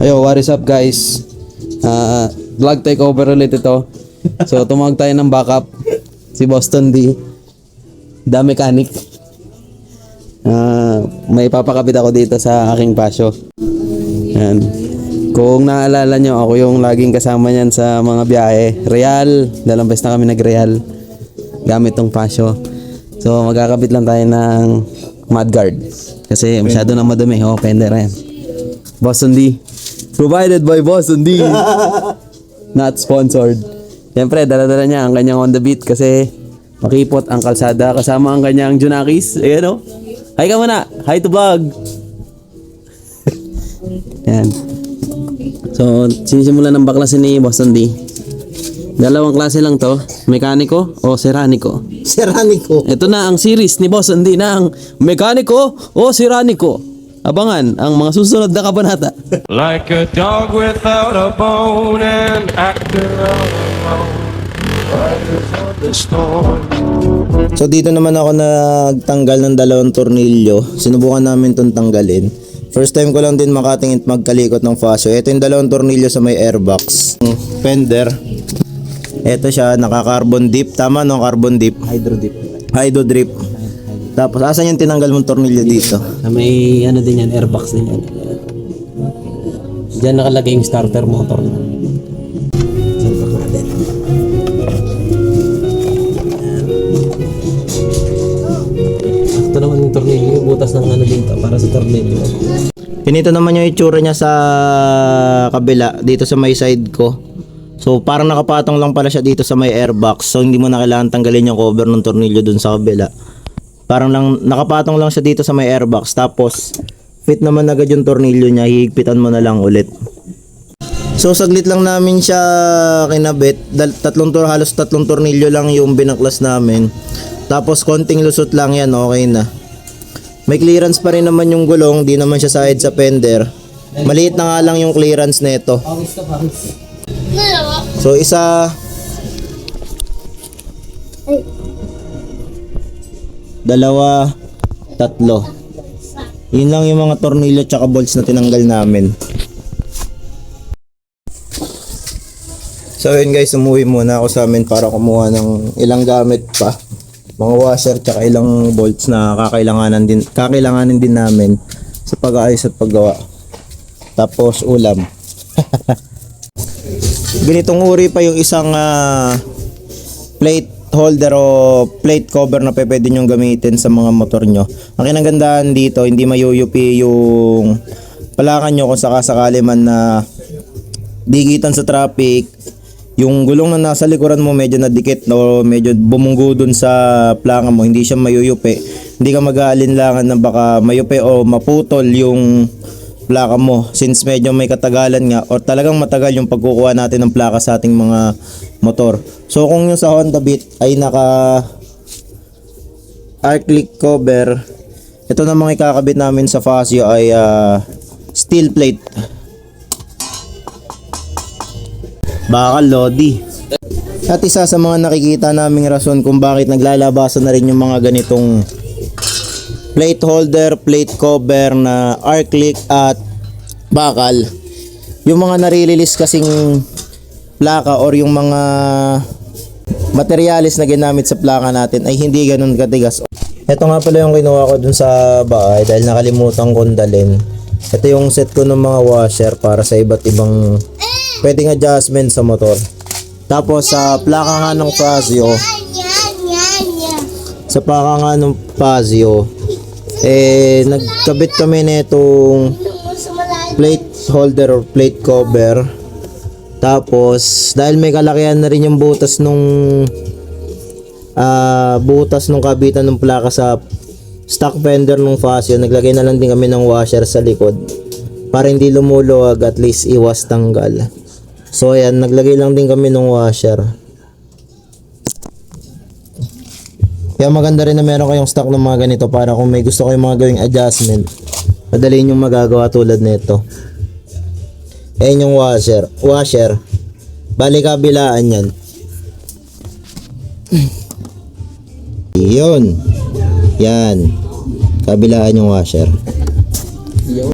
Ayo, what is up guys? Vlog takeover ulit ito. So tumawag tayo ng backup. Si Boston D, The Mechanic. May papakabit ako dito sa aking pasyo. Yan. Kung naalala nyo, ako yung laging kasama niyan sa mga biyahe. Real, dalang beses na kami nag-real gamit tong pasyo. So magkakabit lang tayo ng mudguard kasi masyado na madumi. Fender yan. Boston D, provided by Boston D. Not sponsored. Siyempre, dala-dala niya ang kanyang on the beat kasi makipot ang kalsada kasama ang kanyang Junakis. Ayan o. Hi ka muna. Hi to vlog. Yan. So, sinisimula ng baklasin ni Boston D. Dalawang klase lang to. Mekaniko o Seraniko. Seraniko. Ito na ang series ni Boston D ng Mekaniko o Seraniko. Abangan ang mga susunod na kabanata. Like a dog without a bone and actor out alone. Riders on the storm. So dito naman ako nagtanggal ng dalawang tornilyo. Sinubukan namin itong tanggalin. First time ko lang din makatingin magkalikot ng fasyo. Ito yung dalawang tornilyo sa may airbox. Fender. Ito siya, naka-carbon dip. Tama no, carbon dip. Hydro dip. Hydro dip. Tapos asan yung tinanggal mong tornilyo dito? May ano din yan, airbox din yan. Diyan nakalagay yung starter motor. Salpak natin. Ito naman yung tornilyo, yung butas ng ano dito para sa tornilyo. Ganito naman yung itsura niya sa kabila, dito sa may side ko. So parang nakapatong lang pala siya dito sa may airbox. So hindi mo na kailangan tanggalin yung cover ng tornilyo dun sa kabila. Parang lang nakapatong lang siya dito sa may airbox. Tapos fit naman agad yung tornilyo niya, hihigpitan mo na lang ulit. So saglit lang namin siya kinabit. Halos tatlong tornilyo lang yung binaklas namin. Tapos konting lusot lang yan, okay na. May clearance pa rin naman yung gulong, di naman siya side sa fender. Maliit na nga lang yung clearance nito. So isa, dalawa, tatlo. Yun lang yung mga tornilyo tsaka bolts na tinanggal namin. So yun guys, umuwi muna ako sa amin para kumuha ng ilang gamit pa. Mga washer tsaka ilang bolts na kakailanganin din namin sa pag-aayos at paggawa. Tapos ulam. Ganitong uri pa yung isang plate holder o plate cover na pwede nyong gamitin sa mga motor nyo. Ang kinagandahan dito, hindi mayuyupi yung palakan nyo kung sakasakali man na digitan sa traffic. Yung gulong na nasa likuran mo medyo nadikit o medyo bumunggo dun sa plaka mo, hindi siya mayuyupi. Hindi ka mag-aalinlangan na baka mayupi o maputol yung plaka mo since medyo may katagalan nga or talagang matagal yung pagkukuha natin ng plaka sa ating mga motor. So kung yung sa Honda Beat ay naka Arclick cover, ito namang ikakabit namin sa fascio ay steel plate. Bakal Lodi. At isa sa mga nakikita naming rason kung bakit naglalabasan na rin yung mga ganitong plate holder, plate cover na Arclick at bakal, yung mga nare-release kasing plaka or yung mga materialis na ginamit sa plaka natin ay hindi ganun katigas. Ito nga pala yung kinuha ko dun sa bahay dahil nakalimutan kong dalhin. Ito yung set ko ng mga washer para sa iba't ibang pwedeng adjustment sa motor. Tapos sa plaka nga ng Fasio, nagkabit kami nitong plate holder or plate cover. Tapos dahil may kalakihan na rin yung butas nung kabitan ng plaka sa stock fender ng Fasio, naglagay na lang din kami ng washer sa likod para hindi lumuluwag, at least iwas tanggal. So ayan, naglagay lang din kami ng washer. Kaya maganda rin na meron kayong stock ng mga ganito para kung may gusto kayong mga gawing adjustment, madali nyo magagawa tulad nito. Ayan yung washer. Bali kabilaan yan. Yun. Yan. Kabilaan yung washer.